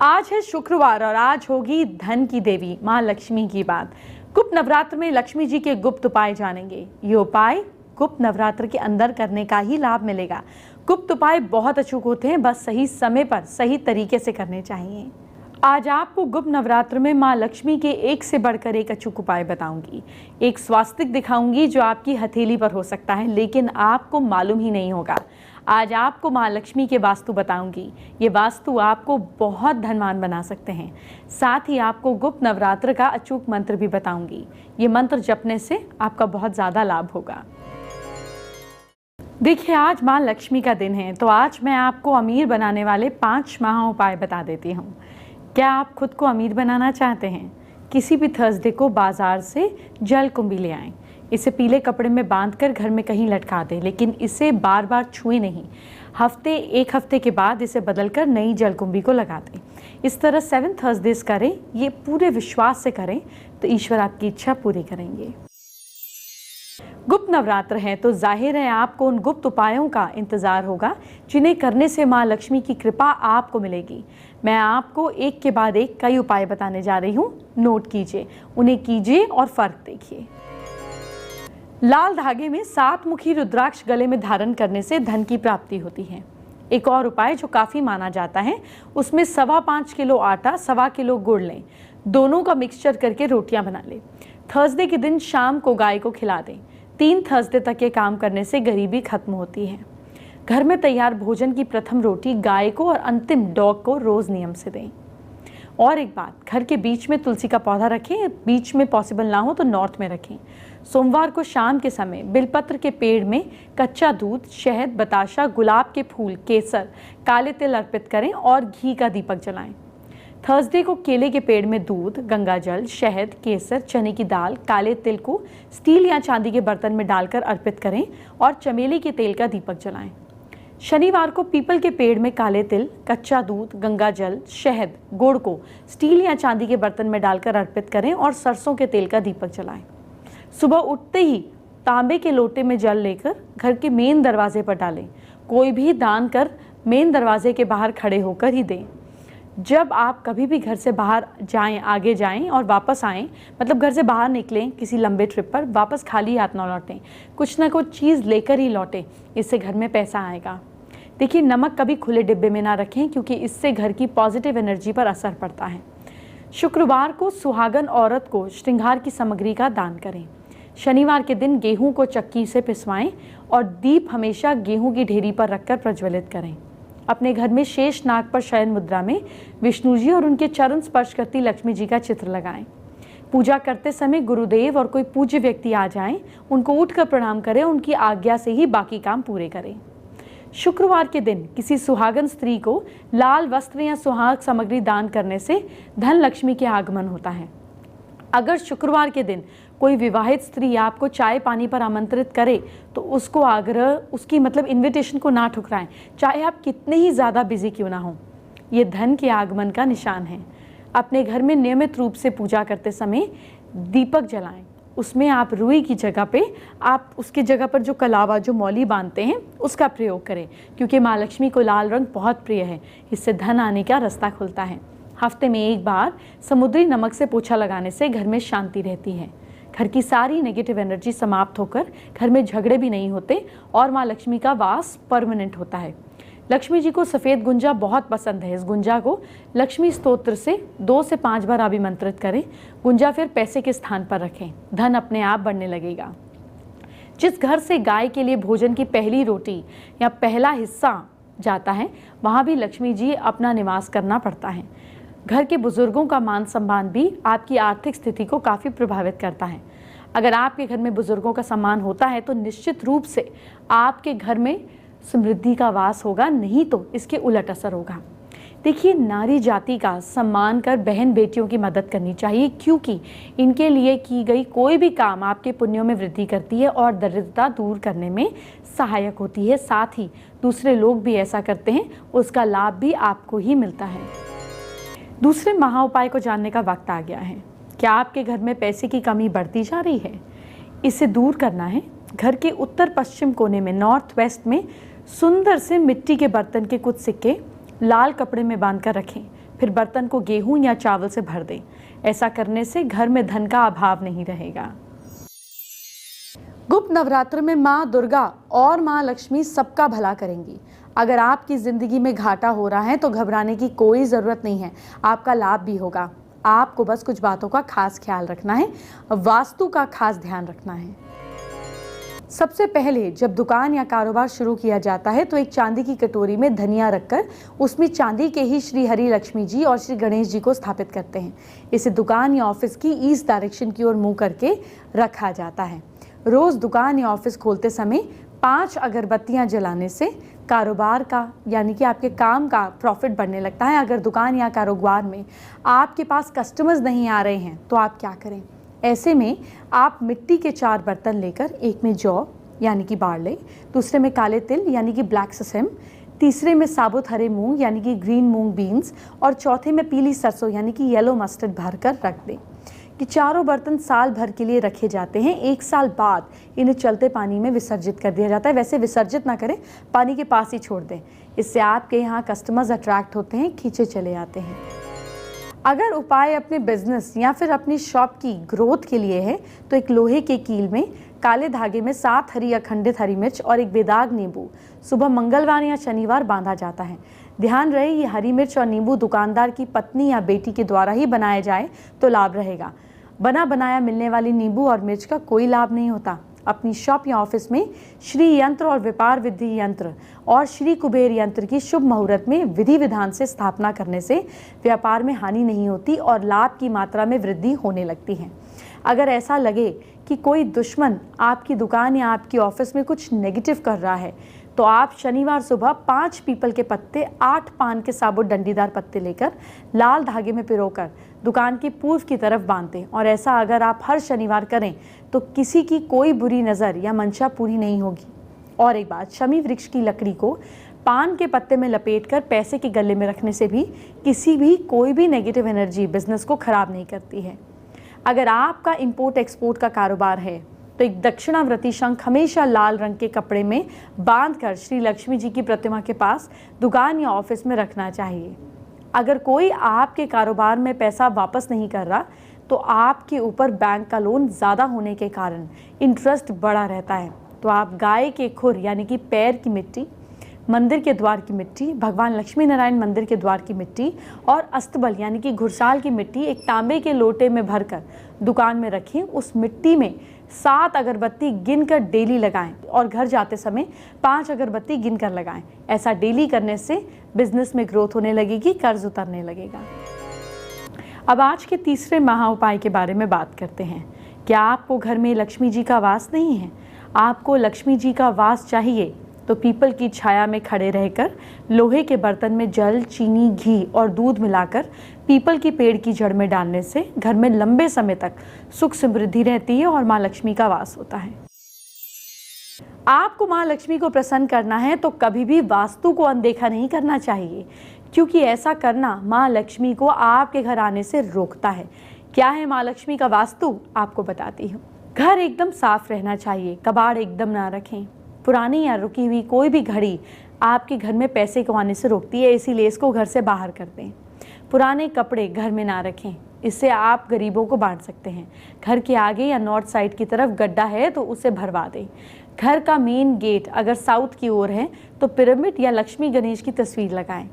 आज है शुक्रवार और आज होगी धन की देवी माँ लक्ष्मी की बात। गुप्त नवरात्र में लक्ष्मी जी के गुप्त उपाय जानेंगे। ये उपाय गुप्त नवरात्र के अंदर करने का ही लाभ मिलेगा। गुप्त उपाय बहुत अचूक होते हैं, बस सही समय पर सही तरीके से करने चाहिए। आज आपको गुप्त नवरात्र में माँ लक्ष्मी के एक से बढ़कर एक अचूक उपाय बताऊंगी। एक स्वास्तिक दिखाऊंगी जो आपकी हथेली पर हो सकता है, लेकिन आपको मालूम ही नहीं होगा। आज आपको माँ लक्ष्मी के वास्तु बताऊंगी। ये वास्तु आपको बहुत धनवान बना सकते हैं। साथ ही आपको गुप्त नवरात्र का अचूक मंत्र भी बताऊंगी। ये मंत्र जपने से आपका बहुत ज़्यादा लाभ होगा। देखिए, आज माँ लक्ष्मी का दिन है, तो आज मैं आपको अमीर बनाने वाले 5 महा उपाय बता देती हूँ। क्या आप खुद को अमीर बनाना चाहते हैं? किसी भी थर्सडे को बाजार से जल कुंभी ले आएं। इसे पीले कपड़े में बांधकर घर में कहीं लटका दें, लेकिन इसे बार बार छुए नहीं। एक हफ्ते के बाद इसे बदलकर नई जल कुंभी को लगा दें। इस तरह 7 थर्सडेज करें। ये पूरे विश्वास से करें तो ईश्वर आपकी इच्छा पूरी करेंगे। गुप्त नवरात्र है तो जाहिर है आपको उन गुप्त उपायों का इंतजार होगा जिन्हें करने से माँ लक्ष्मी की कृपा आपको मिलेगी। मैं आपको एक के बाद एक कई उपाय बताने जा रही हूँ। नोट कीजिए, उन्हें कीजिए और फर्क देखिए। लाल धागे में 7 मुखी रुद्राक्ष गले में धारण करने से धन की प्राप्ति होती है। एक और उपाय जो काफ़ी माना जाता है, उसमें 5.25 किलो आटा, 1.25 किलो गुड़ लें। दोनों का मिक्सचर करके रोटियां बना लें। थर्सडे के दिन शाम को गाय को खिला दें। 3 थर्सडे तक ये काम करने से गरीबी खत्म होती है। घर में तैयार भोजन की प्रथम रोटी गाय को और अंतिम डॉग को रोज नियम से दें। और एक बात, घर के बीच में तुलसी का पौधा रखें। बीच में पॉसिबल ना हो तो नॉर्थ में रखें। सोमवार को शाम के समय बिलपत्र के पेड़ में कच्चा दूध, शहद, बताशा, गुलाब के फूल, केसर, काले तिल अर्पित करें और घी का दीपक जलाएं। थर्सडे को केले के पेड़ में दूध, गंगा जल, शहद, केसर, चने की दाल, काले तिल को स्टील या चांदी के बर्तन में डालकर अर्पित करें और चमेली के तेल का दीपक जलाएं। शनिवार को पीपल के पेड़ में काले तिल, कच्चा दूध, गंगा जल, शहद, गुड़ को स्टील या चांदी के बर्तन में डालकर अर्पित करें और सरसों के तेल का दीपक जलाएं। सुबह उठते ही तांबे के लोटे में जल लेकर घर के मेन दरवाजे पर डालें। कोई भी दान कर मेन दरवाजे के बाहर खड़े होकर ही दें। जब आप कभी भी घर से बाहर जाएं, आगे जाएं और वापस आएं, मतलब घर से बाहर निकलें किसी लंबे ट्रिप पर, वापस खाली हाथ ना लौटें। कुछ ना कुछ चीज़ लेकर ही लौटें, इससे घर में पैसा आएगा। देखिए, नमक कभी खुले डिब्बे में ना रखें क्योंकि इससे घर की पॉजिटिव एनर्जी पर असर पड़ता है। शुक्रवार को सुहागन औरत को श्रृंगार की सामग्री का दान करें। शनिवार के दिन गेहूं को चक्की से पिसवाएं और दीप हमेशा गेहूं की ढेरी पर रखकर प्रज्वलित करें। अपने घर में शेष नाग पर शयन मुद्रा में विष्णु जी और उनके चरण स्पर्श करती लक्ष्मी जी का चित्र लगाएं। पूजा करते समय गुरुदेव और कोई पूज्य व्यक्ति आ जाएं, उनको उठकर प्रणाम करें। उनकी आज्ञा से ही बाकी काम पूरे करें। शुक्रवार के दिन किसी सुहागन स्त्री को लाल वस्त्र या सुहाग सामग्री दान करने से धन लक्ष्मी के आगमन होता है। अगर शुक्रवार के दिन कोई विवाहित स्त्री आपको चाय पानी पर आमंत्रित करे तो उसकी इनविटेशन को ना ठुकराएं, चाहे आप कितने ही ज़्यादा बिजी क्यों ना हो। ये धन के आगमन का निशान है। अपने घर में नियमित रूप से पूजा करते समय दीपक जलाएं। उसमें आप रुई की जगह पे उसकी जगह पर जो कलावा, जो मौली बांधते हैं, उसका प्रयोग करें क्योंकि माँ लक्ष्मी को लाल रंग बहुत प्रिय है। इससे धन आने का रास्ता खुलता है। हफ्ते में एक बार समुद्री नमक से पोछा लगाने से घर में शांति रहती है। घर की सारी नेगेटिव एनर्जी समाप्त होकर घर में झगड़े भी नहीं होते और माँ लक्ष्मी का वास परमानेंट होता है। लक्ष्मी जी को सफ़ेद गुंजा बहुत पसंद है। इस गुंजा को लक्ष्मी स्तोत्र से 2 से 5 बार अभिमंत्रित करें। गुंजा फिर पैसे के स्थान पर रखें, धन अपने आप बढ़ने लगेगा। जिस घर से गाय के लिए भोजन की पहली रोटी या पहला हिस्सा जाता है, वहाँ भी लक्ष्मी जी अपना निवास करना पड़ता है। घर के बुजुर्गों का मान सम्मान भी आपकी आर्थिक स्थिति को काफ़ी प्रभावित करता है। अगर आपके घर में बुजुर्गों का सम्मान होता है तो निश्चित रूप से आपके घर में समृद्धि का वास होगा, नहीं तो इसके उलट असर होगा। देखिए, नारी जाति का सम्मान कर बहन बेटियों की मदद करनी चाहिए क्योंकि इनके लिए की गई कोई भी काम आपके पुण्यों में वृद्धि करती है और दरिद्रता दूर करने में सहायक होती है। साथ ही दूसरे लोग भी ऐसा करते हैं, उसका लाभ भी आपको ही मिलता है। दूसरे महा उपाय को जानने का वक्त आ गया है। क्या आपके घर में पैसे की कमी बढ़ती जा रही है? इसे दूर करना है। घर के उत्तर पश्चिम कोने में, नॉर्थ वेस्ट में, सुंदर से मिट्टी के बर्तन के कुछ सिक्के लाल कपड़े में बांधकर रखें। फिर बर्तन को गेहूं या चावल से भर दें। ऐसा करने से घर में धन का अभाव नहीं रहेगा। गुप्त नवरात्र में माँ दुर्गा और माँ लक्ष्मी सबका भला करेंगी। अगर आपकी जिंदगी में घाटा हो रहा है तो घबराने की कोई ज़रूरत नहीं है, आपका लाभ भी होगा। आपको बस कुछ बातों का खास ख्याल रखना है, वास्तु का खास ध्यान रखना है। सबसे पहले जब दुकान या कारोबार शुरू किया जाता है तो एक चांदी की कटोरी में धनिया रखकर उसमें चांदी के ही श्री हरि लक्ष्मी जी और श्री गणेश जी को स्थापित करते हैं। इसे दुकान या ऑफिस की ईस्ट डायरेक्शन की ओर मुंह करके रखा जाता है। रोज दुकान या ऑफिस खोलते समय 5 अगरबत्तियां जलाने से कारोबार का यानी कि आपके काम का प्रॉफिट बढ़ने लगता है। अगर दुकान या कारोबार में आपके पास कस्टमर्स नहीं आ रहे हैं तो आप क्या करें? ऐसे में आप मिट्टी के 4 बर्तन लेकर, एक में जौ यानी कि बारले, दूसरे में काले तिल यानी कि ब्लैक सेसम, तीसरे में साबुत हरे मूंग यानी कि ग्रीन मूंग बीन्स और चौथे में पीली सरसों यानी कि येलो मस्टर्ड भरकर रख दें। कि चारों बर्तन साल भर के लिए रखे जाते हैं। 1 साल बाद इन्हें चलते पानी में विसर्जित कर दिया जाता है। वैसे विसर्जित ना करें, पानी के पास ही छोड़ दें। इससे आपके यहाँ कस्टमर्स अट्रैक्ट होते हैं, खींचे चले आते हैं। अगर उपाय अपने बिजनेस या फिर अपनी शॉप की ग्रोथ के लिए है तो एक लोहे के कील में काले धागे में 7 हरी अखंडित हरी मिर्च और एक बेदाग नींबू सुबह मंगलवार या शनिवार बांधा जाता है। ध्यान रहे ये हरी मिर्च और नींबू दुकानदार की पत्नी या बेटी के द्वारा ही बनाया जाए तो लाभ रहेगा। बना बनाया मिलने वाली नींबू और मिर्च का कोई लाभ नहीं होता। अपनी शॉप या ऑफिस में श्री यंत्र और व्यापार विधि यंत्र और श्री कुबेर यंत्र की शुभ मुहूर्त में विधि विधान से स्थापना करने से व्यापार में हानि नहीं होती और लाभ की मात्रा में वृद्धि होने लगती है। अगर ऐसा लगे कि कोई दुश्मन आपकी दुकान या आपकी ऑफिस में कुछ नेगेटिव कर रहा है तो आप शनिवार सुबह 5 पीपल के पत्ते, 8 पान के साबुत डंडीदार पत्ते लेकर लाल धागे में पिरोकर दुकान की पूर्व की तरफ बांधते। और ऐसा अगर आप हर शनिवार करें तो किसी की कोई बुरी नज़र या मंशा पूरी नहीं होगी। और एक बात, शमी वृक्ष की लकड़ी को पान के पत्ते में लपेटकर पैसे के गले में रखने से भी कोई भी नेगेटिव एनर्जी बिजनेस को खराब नहीं करती है। अगर आपका इंपोर्ट एक्सपोर्ट का कारोबार है तो एक दक्षिणावर्ती शंख हमेशा लाल रंग के कपड़े में बांधकर श्री लक्ष्मी जी की प्रतिमा के पास दुकान या ऑफिस में रखना चाहिए। अगर कोई आपके कारोबार में पैसा वापस नहीं कर रहा तो आपके ऊपर बैंक का लोन ज़्यादा होने के कारण इंटरेस्ट बढ़ा रहता है, तो आप गाय के खुर यानी कि पैर की मिट्टी, मंदिर के द्वार की मिट्टी, भगवान लक्ष्मी नारायण मंदिर के द्वार की मिट्टी और अस्तबल यानी कि घुड़साल की मिट्टी एक तांबे के लोटे में भरकर दुकान में रखें। उस मिट्टी में 7 अगरबत्ती गिनकर डेली लगाएं और घर जाते समय 5 अगरबत्ती गिनकर लगाएं। ऐसा डेली करने से बिजनेस में ग्रोथ होने लगेगी, कर्ज उतरने लगेगा। अब आज के तीसरे महा उपाय के बारे में बात करते हैं। क्या आपको घर में लक्ष्मी जी का वास नहीं है? आपको लक्ष्मी जी का वास चाहिए तो पीपल की छाया में खड़े रहकर लोहे के बर्तन में जल, चीनी, घी और दूध मिलाकर पीपल की पेड़ की जड़ में डालने से घर में लंबे समय तक सुख समृद्धि रहती है और माँ लक्ष्मी का वास होता है। आपको माँ लक्ष्मी को प्रसन्न करना है तो कभी भी वास्तु को अनदेखा नहीं करना चाहिए, क्योंकि ऐसा करना माँ लक्ष्मी को आपके घर आने से रोकता है। क्या है माँ लक्ष्मी का वास्तु, आपको बताती हूँ। घर एकदम साफ रहना चाहिए, कबाड़ एकदम ना रखें। पुरानी या रुकी हुई कोई भी घड़ी आपके घर में पैसे कमाने से रोकती है, इसीलिए इसको घर से बाहर कर दें। पुराने कपड़े घर में ना रखें, इससे आप गरीबों को बांट सकते हैं। घर के आगे या नॉर्थ साइड की तरफ गड्ढा है तो उसे भरवा दें। घर का मेन गेट अगर साउथ की ओर है तो पिरामिड या लक्ष्मी गणेश की तस्वीर लगाएं।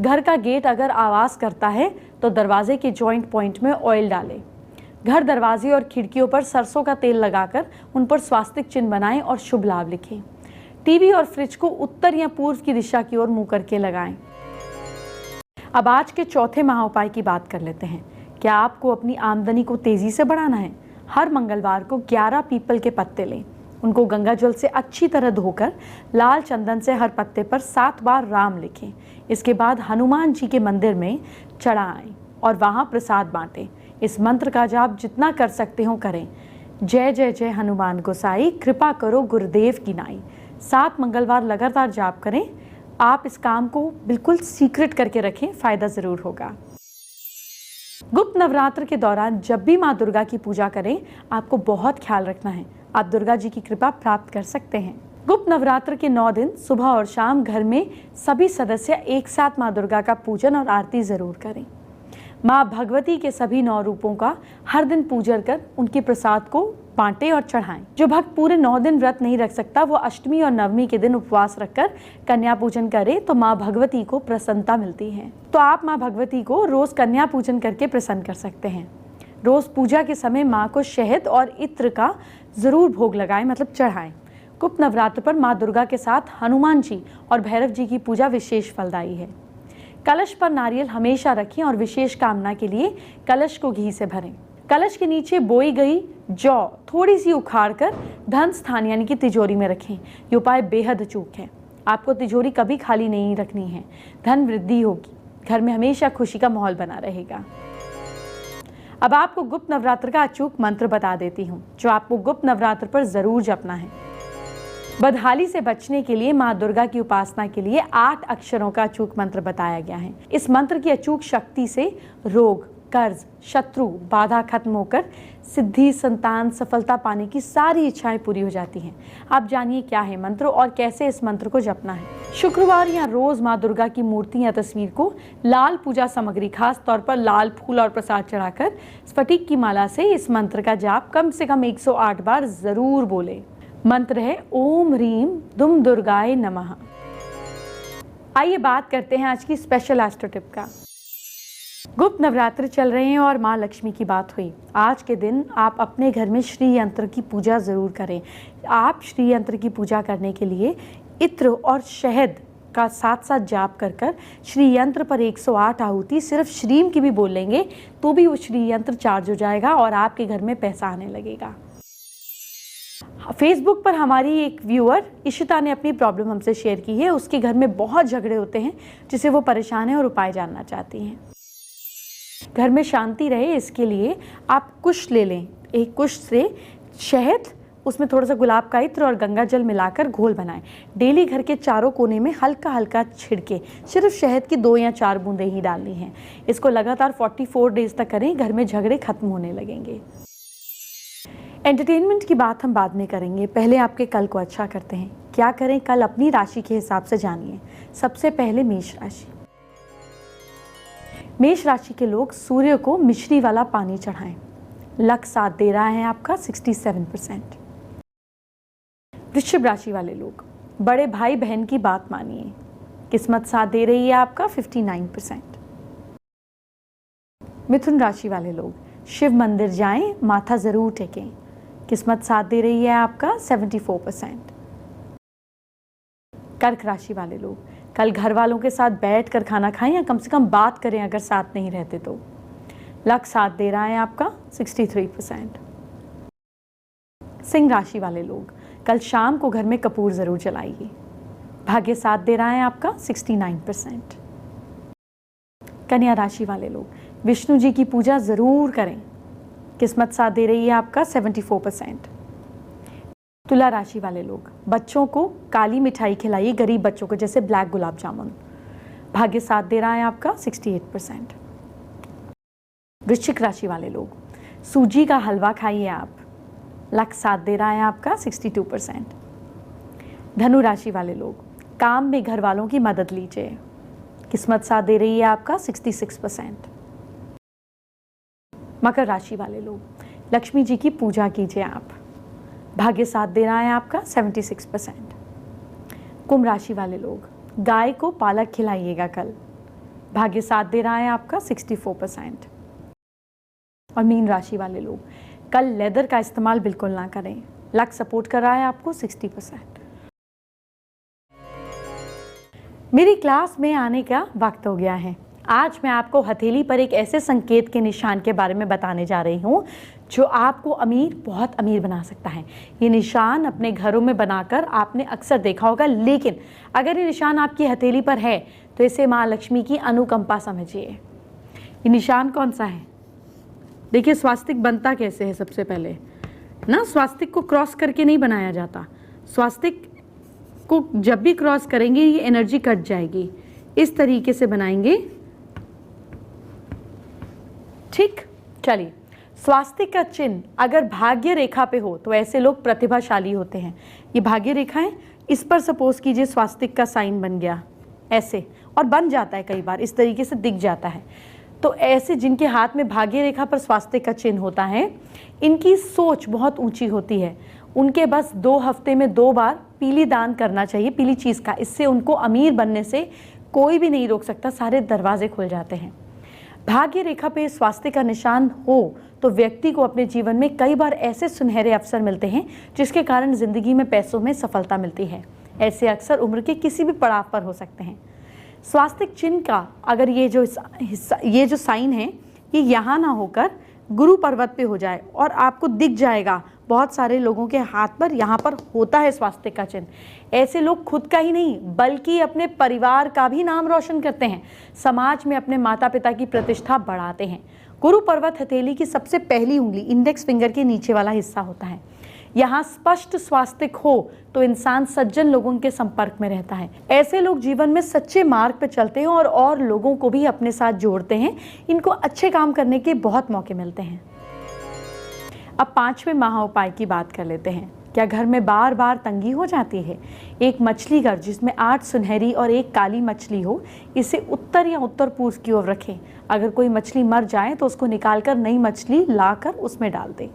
घर का गेट अगर आवाज़ करता है तो दरवाजे के जॉइंट पॉइंट में ऑयल डालें। घर, दरवाजे और खिड़कियों पर सरसों का तेल लगाकर उन पर स्वास्तिक चिन्ह बनाएं और शुभ लाभ लिखें। टीवी और फ्रिज को उत्तर या पूर्व की दिशा की ओर मुंह करके लगाएं। अब आज के चौथे महाउपाय की बात कर लेते हैं। क्या आपको अपनी आमदनी को तेजी से बढ़ाना है? हर मंगलवार को 11 पीपल के पत्ते लें, उनको गंगा जल से अच्छी तरह धोकर लाल चंदन से हर पत्ते पर 7 बार राम लिखें। इसके बाद हनुमान जी के मंदिर में चढ़ाएं और वहां प्रसाद बांटें। इस मंत्र का जाप जितना कर सकते हो करें। जय जय जय हनुमान गोसाई, कृपा करो गुरुदेव की नाई। 7 मंगलवार लगातार जाप करें। आप इस काम को बिल्कुल सीक्रेट करके रखें, फायदा जरूर होगा। गुप्त नवरात्र के दौरान जब भी माँ दुर्गा की पूजा करें, आपको बहुत ख्याल रखना है। आप दुर्गा जी की कृपा प्राप्त कर सकते हैं। गुप्त नवरात्र के 9 दिन सुबह और शाम घर में सभी सदस्य एक साथ माँ दुर्गा का पूजन और आरती जरूर करें। माँ भगवती के सभी 9 रूपों का हर दिन पूजन कर उनके प्रसाद को बांटे और चढ़ाएं। जो भक्त पूरे 9 दिन व्रत नहीं रख सकता वो अष्टमी और नवमी के दिन उपवास रखकर कन्या पूजन करे तो माँ भगवती को प्रसन्नता मिलती है। तो आप माँ भगवती को रोज कन्या पूजन करके प्रसन्न कर सकते हैं। रोज पूजा के समय माँ को शहद और इत्र का जरूर भोग लगाएं, मतलब चढ़ाएं। गुप्त नवरात्र पर माँ दुर्गा के साथ हनुमान जी और भैरव जी की पूजा विशेष फलदायी है। कलश पर नारियल हमेशा रखें और विशेष कामना के लिए कलश को घी से भरें। कलश के नीचे बोई गई जौ थोड़ी सी उखाड़कर धन स्थान यानी कि तिजोरी में रखें। ये उपाय बेहद अचूक है। आपको तिजोरी कभी खाली नहीं रखनी है। धन वृद्धि होगी, घर में हमेशा खुशी का माहौल बना रहेगा। अब आपको गुप्त नवरात्र का अचूक मंत्र बता देती हूँ जो आपको गुप्त नवरात्र पर जरूर जपना है। बदहाली से बचने के लिए माँ दुर्गा की उपासना के लिए 8 अक्षरों का अचूक मंत्र बताया गया है। इस मंत्र की अचूक शक्ति से रोग, कर्ज, शत्रु, बाधा खत्म होकर सिद्धि, संतान, सफलता पाने की सारी इच्छाएं पूरी हो जाती हैं। आप जानिए क्या है मंत्र और कैसे इस मंत्र को जपना है। शुक्रवार या रोज माँ दुर्गा की मूर्ति या तस्वीर को लाल पूजा सामग्री, खास तौर पर लाल फूल और प्रसाद चढ़ाकर स्फटिक की माला से इस मंत्र का जाप कम से कम 108 बार जरूर बोले। मंत्र है ओम ह्रीम दुम दुर्गाय नमः। आइए बात करते हैं आज की स्पेशल एस्ट्रो टिप का। गुप्त नवरात्र चल रहे हैं और माँ लक्ष्मी की बात हुई। आज के दिन आप अपने घर में श्री यंत्र की पूजा जरूर करें। आप श्री यंत्र की पूजा करने के लिए इत्र और शहद का साथ साथ जाप कर श्री यंत्र पर 108 आहुति सिर्फ श्रीम की भी बोल लेंगे तो भी वो श्री यंत्र चार्ज हो जाएगा और आपके घर में पैसा आने लगेगा। फेसबुक पर हमारी एक व्यूअर इशिता ने अपनी प्रॉब्लम हमसे शेयर की है। उसके घर में बहुत झगड़े होते हैं जिससे वो परेशान है और उपाय जानना चाहती हैं। घर में शांति रहे इसके लिए आप कुश ले लें। एक कुश से शहद, उसमें थोड़ा सा गुलाब का इत्र और गंगा जल मिलाकर घोल बनाएं। डेली घर के चारों कोने में हल्का हल्का छिड़के, सिर्फ शहद की 2 या 4 बूंदें ही डालनी हैं। इसको लगातार 44 डेज तक करें, घर में झगड़े खत्म होने लगेंगे। एंटरटेनमेंट की बात हम बाद में करेंगे, पहले आपके कल को अच्छा करते हैं। क्या करें कल अपनी राशि के हिसाब से जानिए। सबसे पहले मेष राशि। मेष राशि के लोग सूर्य को मिश्री वाला पानी चढ़ाएं। लक साथ दे रहा है आपका 67%। वृश्चिक राशि वाले लोग बड़े भाई बहन की बात मानिए। किस्मत साथ दे रही है आपका 59%। मिथुन राशि वाले लोग शिव मंदिर जाएं, माथा जरूर टेकें। किस्मत साथ दे रही है आपका 74%। कर्क राशि वाले लोग कल घर वालों के साथ बैठ कर खाना खाएं या कम से कम बात करें अगर साथ नहीं रहते तो। लक साथ दे रहा है आपका 63%। सिंह राशि वाले लोग कल शाम को घर में कपूर जरूर जलाइए। भाग्य साथ दे रहा है आपका 69%। कन्या राशि वाले लोग विष्णु जी की पूजा जरूर करें। किस्मत साथ दे रही है आपका 74%। तुला राशि वाले लोग बच्चों को काली मिठाई खिलाइए, गरीब बच्चों को, जैसे ब्लैक गुलाब जामुन। भाग्य साथ दे रहा है आपका 68%। वृश्चिक राशि वाले लोग सूजी का हलवा खाइए आप। लक साथ दे रहा है आपका 62%। धनु राशि वाले लोग काम में घर वालों की मदद लीजिए। किस्मत साथ दे रही है आपका 66%। मकर राशि वाले लोग लक्ष्मी जी की पूजा कीजिए आप। भाग्य साथ दे रहा है आपका 76%। कुंभ राशि वाले लोग गाय को पालक खिलाइएगा कल। भाग्य साथ दे रहा है आपका 64%। और मीन राशि वाले लोग कल लेदर का इस्तेमाल बिल्कुल ना करें। लक सपोर्ट कर रहा है आपको 60%। मेरी क्लास में आने का वक्त हो गया है। आज मैं आपको हथेली पर एक ऐसे संकेत के निशान के बारे में बताने जा रही हूँ जो आपको बहुत अमीर बना सकता है। ये निशान अपने घरों में बनाकर आपने अक्सर देखा होगा, लेकिन अगर ये निशान आपकी हथेली पर है तो इसे माँ लक्ष्मी की अनुकंपा समझिए। ये निशान कौन सा है? देखिए स्वास्तिक बनता कैसे है। सबसे पहले ना, स्वास्तिक को क्रॉस करके नहीं बनाया जाता। स्वास्तिक को जब भी क्रॉस करेंगे ये एनर्जी कट जाएगी। इस तरीके से बनाएंगे, ठीक। चलिए, स्वास्तिक का चिन्ह अगर भाग्य रेखा पे हो तो ऐसे लोग प्रतिभाशाली होते हैं। ये भाग्य रेखा है, इस पर सपोज कीजिए स्वास्तिक का साइन बन गया ऐसे, और बन जाता है कई बार इस तरीके से दिख जाता है। तो ऐसे जिनके हाथ में भाग्य रेखा पर स्वास्तिक का चिन्ह होता है, इनकी सोच बहुत ऊंची होती है। उनके बस 2 हफ्ते में 2 बार पीली दान करना चाहिए, पीली चीज़ का। इससे उनको अमीर बनने से कोई भी नहीं रोक सकता, सारे दरवाजे खुल जाते हैं। भाग्य रेखा पे स्वास्तिक का निशान हो तो व्यक्ति को अपने जीवन में कई बार ऐसे सुनहरे अवसर मिलते हैं जिसके कारण जिंदगी में पैसों में सफलता मिलती है। ऐसे अक्सर उम्र के किसी भी पड़ाव पर हो सकते हैं। स्वास्तिक चिन्ह का अगर ये जो साइन है ये यहाँ ना होकर गुरु पर्वत पे हो जाए और आपको दिख जाएगा, बहुत सारे लोगों के हाथ पर यहाँ पर होता है स्वास्तिक का चिन्ह। ऐसे लोग खुद का ही नहीं बल्कि अपने परिवार का भी नाम रोशन करते हैं, समाज में अपने माता पिता की प्रतिष्ठा बढ़ाते हैं। गुरु पर्वत हथेली की सबसे पहली उंगली इंडेक्स फिंगर के नीचे वाला हिस्सा होता है। यहाँ स्पष्ट स्वास्तिक हो तो इंसान सज्जन लोगों के संपर्क में रहता है। ऐसे लोग जीवन में सच्चे मार्ग पर चलते हैं और लोगों को भी अपने साथ जोड़ते हैं। इनको अच्छे काम करने के बहुत मौके मिलते हैं। अब 5वें महा उपाय की बात कर लेते हैं। क्या घर में बार बार तंगी हो जाती है? एक मछली घर जिसमें 8 सुनहरी और 1 काली मछली हो, इसे उत्तर या उत्तर पूर्व की ओर रखें। अगर कोई मछली मर जाए तो उसको निकालकर नई मछली लाकर उसमें डाल दें।